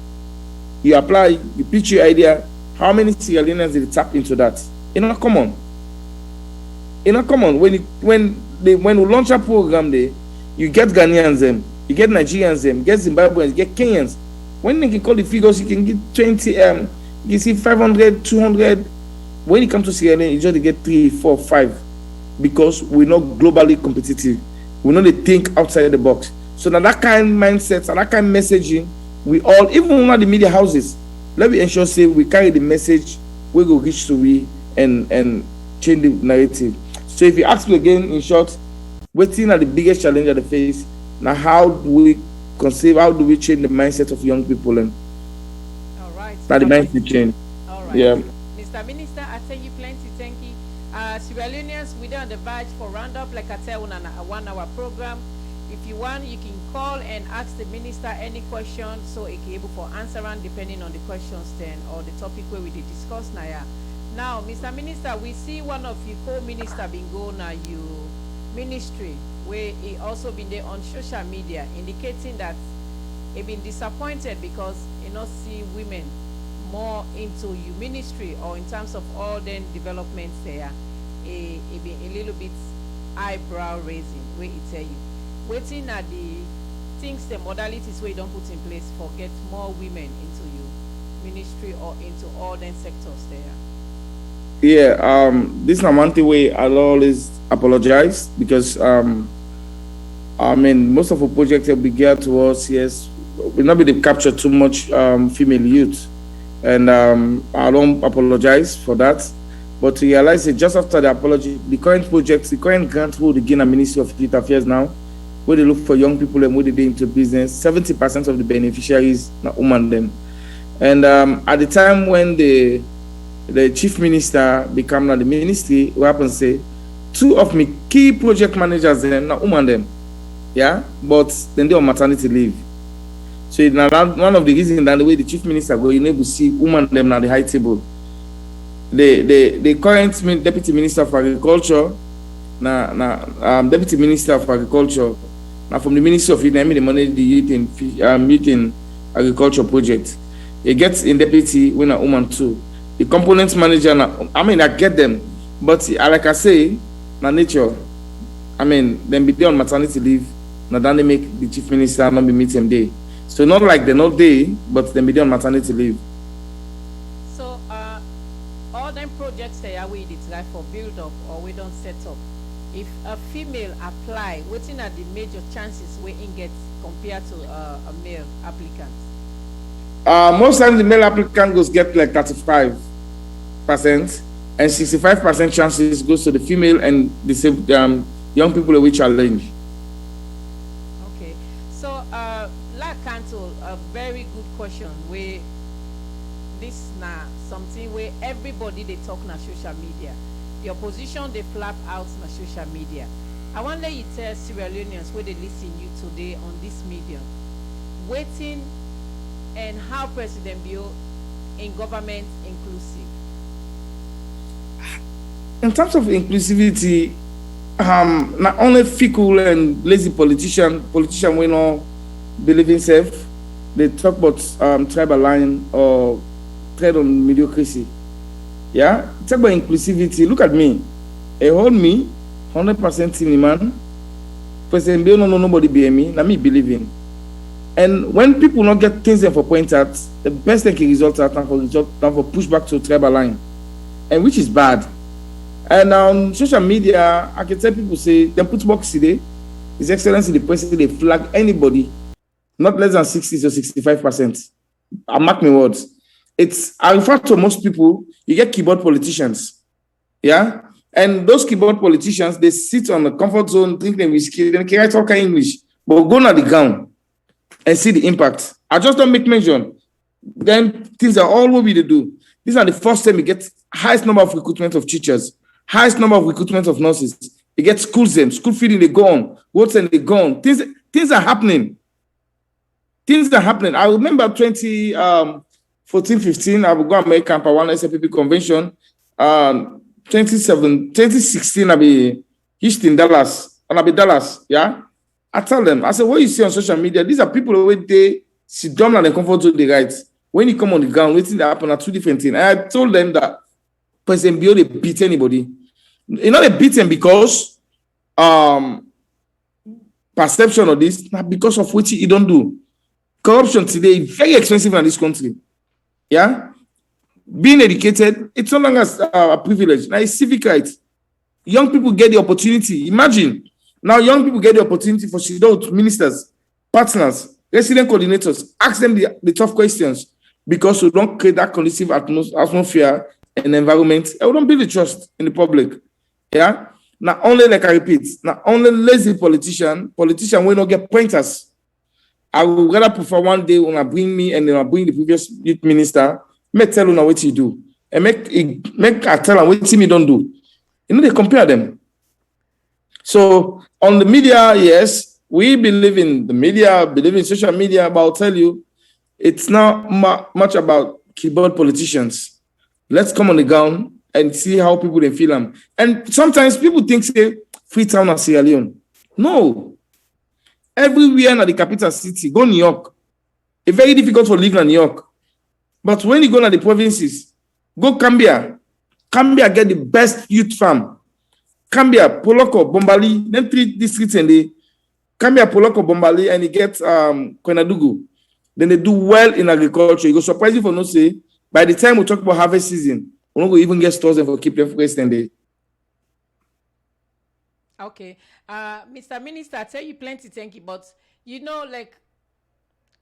You apply, you pitch your idea, how many Sierra Leoneans did they tap into that? It's not common. It's not common. When we launch a program there, you get Ghanaians them, you get Nigerians them, you get Zimbabweans, you get Kenyans. When they can call the figures, you can get 20, you see 500, 200. When it comes to Sierra Leone, you just get 3, 4, 5, because we're not globally competitive. We know they think outside the box. So now that kind of mindset and that kind of messaging, we all, even when the media houses, let me ensure say we carry the message, we go reach to we and change the narrative. So if you ask me again, in short, waiting at the biggest challenge at the face. Now, how do we conceive? How do we change the mindset of young people? And all right. that the mindset change. All right. Yeah. Mr. Minister, I tell you plenty. Thank you. Sierra Leoneans, we're on the verge for roundup. Like I tell on a 1-hour program. If you want, you can call and ask the minister any question, so it can able for answering depending on the questions then or the topic where we did discuss now. Yeah. Now, Mr. Minister, we see one of your co-minister been going now you ministry where he also been there on social media indicating that he been disappointed because you not see women more into your ministry or in terms of all the developments there. It been a little bit eyebrow raising where it tell you waiting at the things, the modalities where you don't put in place for get more women into your ministry or into all the sectors there. Yeah, this is one thing way I'll always apologize because I mean most of the projects that we get to us, yes, will not be to capture too much female youth. And I don't apologize for that. But to realize it just after the apology, the current projects, the current grant will begin at Ministry of Youth Affairs now, where they look for young people and where they into business. 70% of the beneficiaries are women them. And at the time when the chief minister became the ministry, what happens say, two of my key project managers then not woman them. Yeah, but then they on maternity leave. So it's one of the reasons that the way the chief minister go, you able to see women them now the high table. The current deputy minister of agriculture, deputy minister of agriculture, now from the Ministry of Youth, I mean the money the youth in agriculture project. It gets in deputy when a woman too. The component manager, I mean I get them, but like I say, na nature. I mean, them be there on maternity leave. Now then they make the chief minister not be meet them day. So not like they're not there, but them be there on maternity leave. So all them projects they are with it's like for build up or we don't set up. If a female apply, what are the major chances we in get compared to a male applicant? Most times the male applicant goes get like 35%, and 65% chances goes to the female and the same young people we challenge. Okay, so La Canto, a very good question. Where this now something where everybody they talk na social media. The opposition they flap out na social media. I want to let you tell Sierra Leoneans where they listen you today on this medium, waiting and how President Bio in government inclusive. In terms of inclusivity, not only fickle and lazy politician we not believe in self, they talk about tribal line or trade on mediocrity. Yeah, talk about inclusivity. Look at me. They hold me 100% team man. President Bill no nobody be me. Let me believe in. And when people not get things for point at, the best thing can result at than for push back to tribal line, and which is bad. And on social media, I can tell people say them put box today. His Excellency the President they flag anybody not less than 60 to 65%. I mark my words. I refer to most people, you get keyboard politicians. Yeah? And those keyboard politicians, they sit on the comfort zone, thinking whiskey, they can write all kind of English, but go on the ground and see the impact. I just don't make mention. Then things are all what we do. These are the first time we get highest number of recruitment of teachers, highest number of recruitment of nurses. You get schools them, school feeding, they go on, what's and they go on. Things are happening. Things are happening. I remember 2014-15, I would go and make camp at one SFPP convention. 2016, I'll be Houston, Dallas, and I'll be Dallas, yeah? I tell them, I said, what you see on social media, these are people who they sit down and they comfort to the right. When you come on the ground, waiting to happen are two different things. And I told them that President Bio, they beat anybody. You know, they beat him because perception of this, not because of what he don't do. Corruption today is very expensive in this country. Yeah? Being educated, it's no longer a privilege. Now it's civic rights. Young people get the opportunity. Imagine, now young people get the opportunity for sit down with ministers, partners, resident coordinators, ask them the tough questions because we don't create that conducive atmosphere and environment. And we don't build the trust in the public. Yeah? Not only, like I repeat, not only lazy politician will not get pointers. I would rather prefer one day when I bring me and then I bring the previous youth minister, make tell them what you do. And make I tell them what you don't do. You know, they compare them. So on the media, yes, we believe in the media, believe in social media, but I'll tell you, it's not much about keyboard politicians. Let's come on the ground and see how people they feel them. And sometimes people think, say, Freetown or Sierra Leone. No. Everywhere in the capital city, go New York. It's very difficult for living in New York. But when you go to the provinces, go Cambia. Cambia get the best youth farm. Cambia, Poloko, Bombali, then 3 districts in the Cambia, Poloko, Bombali, and you get Kwenadugu. Then they do well in agriculture. You go surprise you for no say. By the time we talk about harvest season, we're not going to even get stores and for keep them fresh and they. Okay. Mr. Minister, I tell you plenty, thank you. But, you know, like,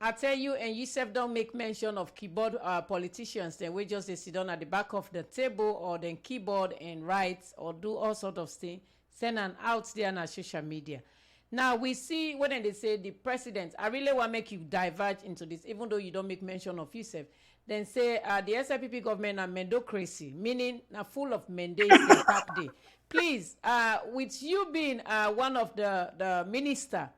I tell you, and you self don't make mention of keyboard politicians. Then we just they sit down at the back of the table or then keyboard and write or do all sort of things, send and out there on social media. Now we see when they say the president. I really want to make you diverge into this, even though you don't make mention of yourself. Then say the SIPP government are mendocracy, meaning now full of mandates and tap day. Please, with you being one of the minister,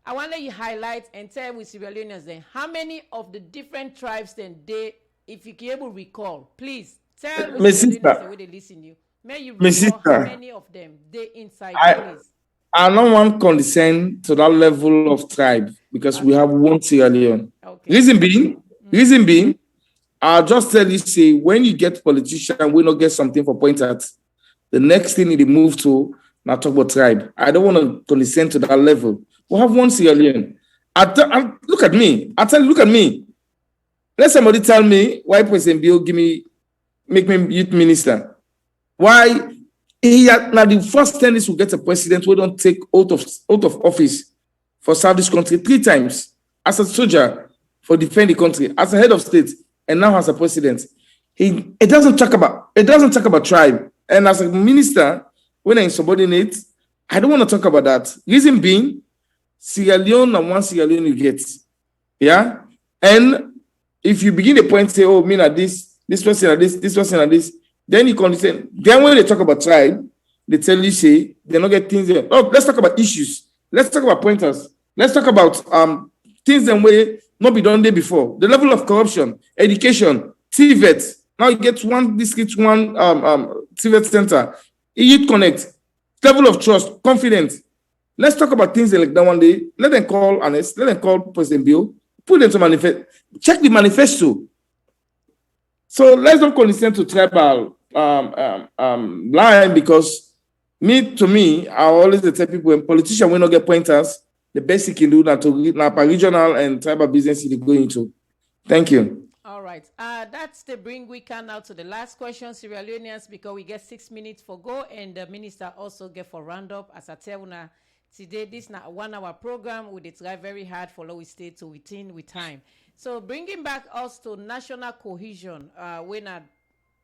I want to you highlight and tell with Sierra Leoneans then how many of the different tribes then they, if you can able recall, please tell with Sierra Leoneans the way they listen you. May you recall how many of them they inside, please. I don't want to condescend to that level of tribe because we have one Sierra Leone. Okay. Reason being, I'll just tell you, say, when you get politician, we not get something for point at. The next thing they move to, now talk about tribe. I don't want to condescend to that level. We have one Sierra Leone. Look at me. Look at me. Let somebody tell me why President Bill make me youth minister. Why he had now the first tennis will get a president who don't take out of office for serve this country 3 times as a soldier for defend the country, as a head of state, and now as a president. It doesn't talk about tribe. And as a minister, when I'm subordinate, I don't want to talk about that. Reason being, Sierra Leone and one Sierra Leone you get. Yeah? And if you begin to point, say, oh, me at this person at this person at this, then you understand. Then when they talk about tribe, they tell you, say, they don't get things there. Oh, let's talk about issues. Let's talk about pointers. Let's talk about things that way not be done there before. The level of corruption, education, TVET. Now you get one district, one TVET center, youth connect, level of trust, confidence. Let's talk about things like that one day. Let them call Honest. Let them call President Bill. Put them to manifest. Check the manifesto. So let's not condescend to tribal line because to me, I always tell people when politicians will not get pointers, the best you can do that to regional and tribal business you go into. Thank you. All right. That's the bring we can now to the last question, Sierra Leoneans, because we get 6 minutes for go and the minister also get for roundup. As I tell you today, this is not a 1 hour program. We try very hard for low state to within with time. So bringing back us to national cohesion, when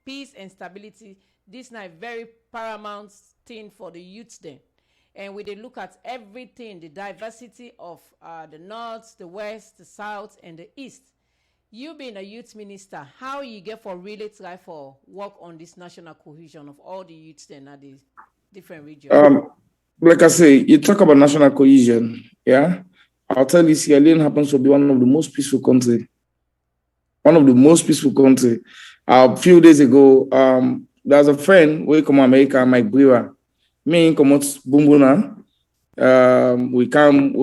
peace and stability, this is not a very paramount thing for the youths then. And we look at everything, the diversity of the north, the west, the south, and the east. You being a youth minister, how you get for really try for work on this national cohesion of all the youths then at the different regions? Like I say, you talk about national cohesion, yeah? I'll tell you, Sierra Leone happens to be one of the most peaceful country. One of the most peaceful country. A few days ago, there's a friend who come to America, Mike Brewer. Me and come out Bumbuna. We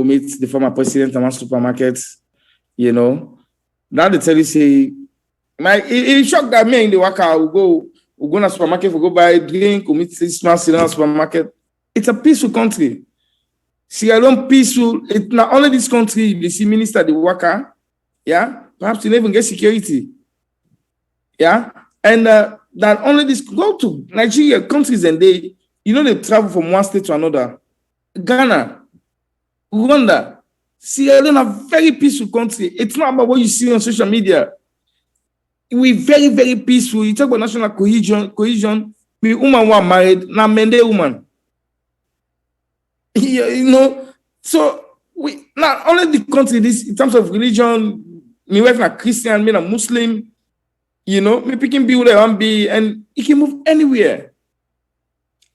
meet the former president of my supermarket, you know. Now they tell you, say, it's shocked that me in the worker we'll go to the supermarket, we'll go buy drink, we'll meet this man in the supermarket. It's a peaceful country. Sierra Leone peaceful. It's not only this country, you see minister, the worker, yeah, perhaps you never get security. Yeah. And that only this go to Nigeria countries and they travel from one state to another. Ghana, Rwanda. Sierra Leone are very peaceful country. It's not about what you see on social media. We're very, very peaceful. You talk about national cohesion. We woman who are married, now mende woman. So we not only the country this in terms of religion, my wife na Christian, me na Muslim, me picking be who they want to be, and it can move anywhere.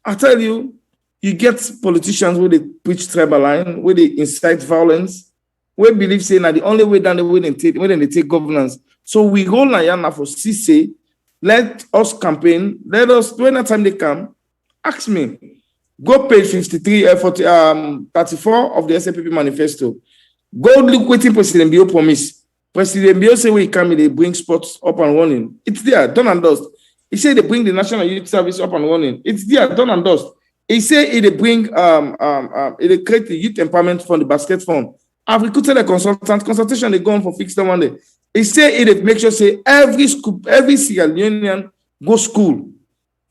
I tell you, you get politicians where they preach tribal line, where they incite violence, where believe saying that the only way down the way they take governance. So we go now for CC, let us campaign, let us, when the time they come, ask me. Go page 34 of the SAPP manifesto. Go look what President Bio promised. President Bio say when he come, they bring sports up and running. It's there, done and dust. He said they bring the National Youth Service up and running. It's there, done and dust. He said they bring they create the Youth Empowerment Fund, the basket fund. I've recruited a consultant. Consultation they go on for fixed one day. He said they make sure say every school, every Sierra Leonean go school,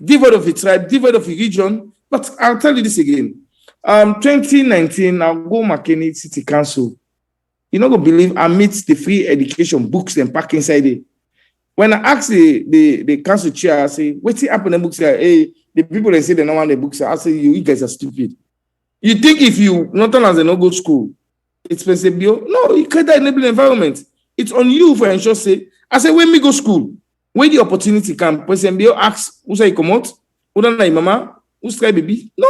divide of a tribe, divide of a region. But I'll tell you this again. 2019, I'll go McKinney City Council. You're not going to believe amidst the free education books and pack inside it. When I ask the council chair, I say, what's happening in books? Hey, the people that say they don't want the books, I say, you guys are stupid. You think if you, not as a no-go school, it's expensive bill? No, you create that enabling environment. It's on you for ensure say, I say, when we go school, when the opportunity come, President Bill asks, who say you come out? Who don't like mama? Who's try baby? No.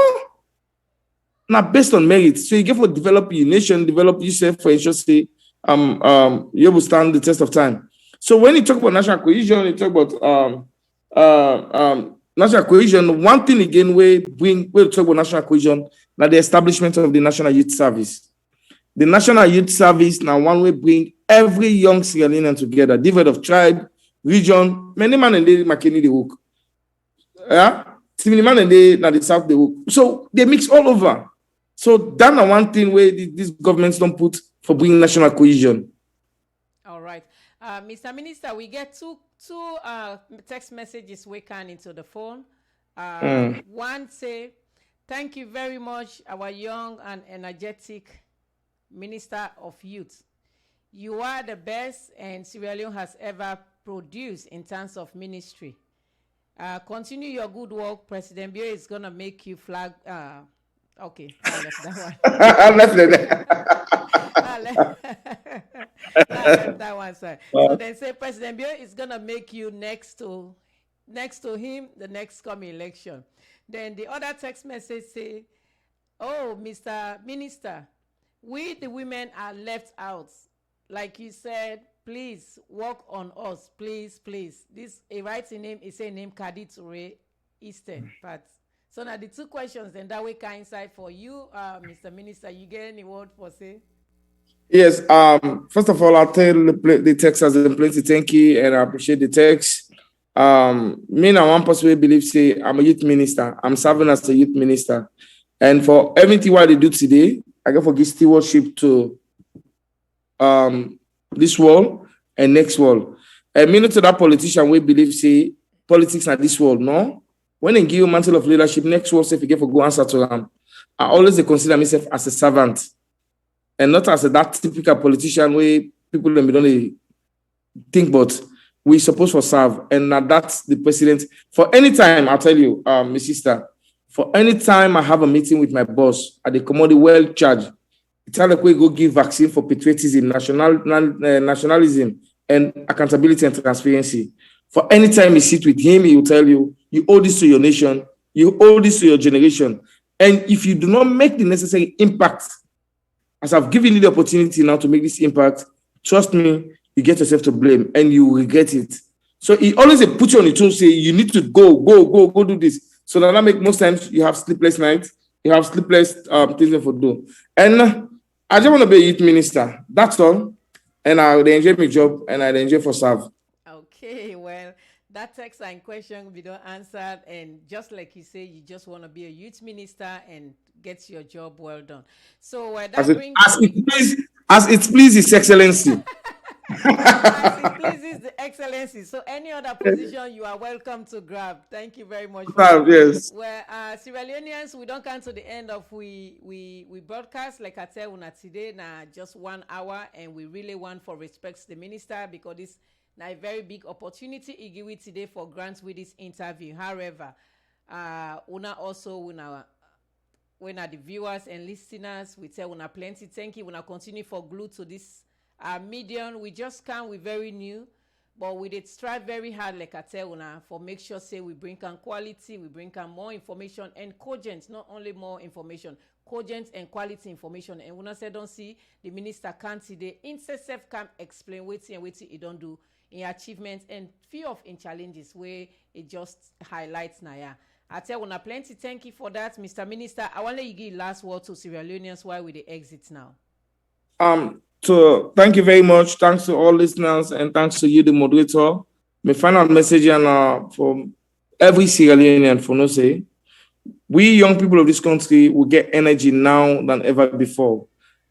Not based on merit. So you get for develop your nation, develop yourself for ensure say, you will stand the test of time. So when you talk about national cohesion, you talk about national cohesion. One thing again, we talk about national cohesion, now the establishment of the National Youth Service. The National Youth Service now one way bring every young Sierra Leonean together, different of tribe, region, many man and they McKinney the hook. Yeah, many man and they now the south the hook. So they mix all over. So that's one thing where these governments don't put for bringing national cohesion. All right. Mr. Minister, we get two text messages we can into the phone. One say, thank you very much, our young and energetic Minister of Youth. You are the best and Sierra Leone has ever produced in terms of ministry. Continue your good work. President Bio is going to make you flag. Okay, I left that one. I left that. I left that one, sir. So they say President Bio is going to make you next to him the next coming election. Then the other text message say, oh, Mr. Minister, we the women are left out. Like you said, please work on us, please. This a writing name is a name Kadi Toure Eastern. But so now the two questions, then that way can insight for you, Mr. Minister. You get any word for say? Yes. First of all, I'll tell the text as a plenty thank you, and I appreciate the text. Me now one person believe say I'm a youth minister. I'm serving as a youth minister, and for everything what they do today, I get for give stewardship to this world and next world. And me not to that politician we believe say politics at this world. No, when they give you mantle of leadership, next world say if you get for go answer to them. I always consider myself as a servant and not as that typical politician where people don't think, but we supposed to serve, and now that's the president. For any time, I'll tell you, my sister, for any time I have a meeting with my boss at the commodity well charge, it's like we go give vaccine for patriotism, nationalism, and accountability and transparency. For any time you sit with him, he will tell you, you owe this to your nation, you owe this to your generation. And if you do not make the necessary impact, as I've given you the opportunity now to make this impact, trust me, you get yourself to blame and you regret it. So he always put you on the tool, say you need to go do this. So that make most times you have sleepless nights, you have sleepless things for do. And I just want to be a youth minister. That's all. And I enjoy my job and I enjoy for serve. Okay, well, that text and question we don't answer, and just like you say, you just want to be a youth minister and get your job well done. So that as it pleases His Excellency. As it pleases the Excellency. So any other position you are welcome to grab. Thank you very much. Yes. Well, Sierra Leoneans, we don't come to the end of we broadcast like I tell una today now just 1 hour, and we really want for respects the minister because this now a very big opportunity he give it today for grants with this interview. However, una also when the viewers and listeners, we tell una plenty thank you. Una continue for glued to this medium. We just come, we very new, but we did strive very hard like I tell una for make sure say we bring on quality, we bring on more information and cogent, not only more information, cogent and quality information. And when I say don't see the minister can't today, INSESF can explain what he don't do in achievements and few of in challenges where it just highlights now. Yeah. I tell una plenty thank you for that, Mr. Minister. I want to you give last word to Sierra Leoneans while we the exit now. So thank you very much. Thanks to all listeners and thanks to you, the moderator. My final message for every Sierra Leonean for no say, we young people of this country will get energy now than ever before.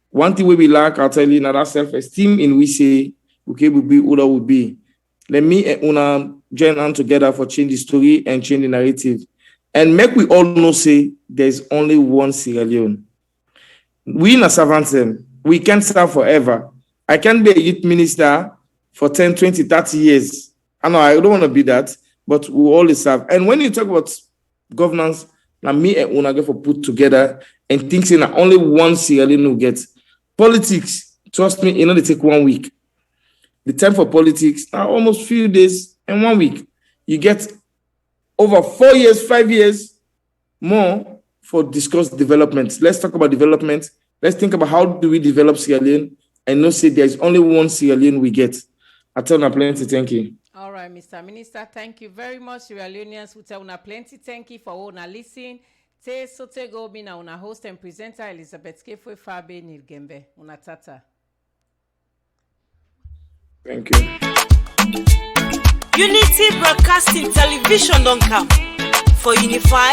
One thing we lack, I'll tell you, now that self-esteem in we say, okay, will be who that will be. Let me and Una join on together for change the story and change the narrative. And make we all know say there's only one Sierra Leone. We in a servant them. We can't serve forever. I can't be a youth minister for 10, 20, 30 years. I know I don't want to be that, but we always serve. And when you talk about governance, now me and Unage for put together and things in only one Sierra Leone will get. Politics, trust me, they take 1 week. The time for politics are almost few days and 1 week. You get over 4 years, 5 years more for discuss development. Let's talk about development. Let's think about how do we develop Sierra Leone and not say there's only one Sierra Leone we get. I tell you plenty, thank you. All right, Mr. Minister, thank you very much. Sierra Leoneans who tell una plenty thank you for una listen. Te sote go be na una host and presenter Elizabeth Kefwe Fabe Nilgembe. Una tata. Thank you. Unity Broadcasting Television don't come for Unify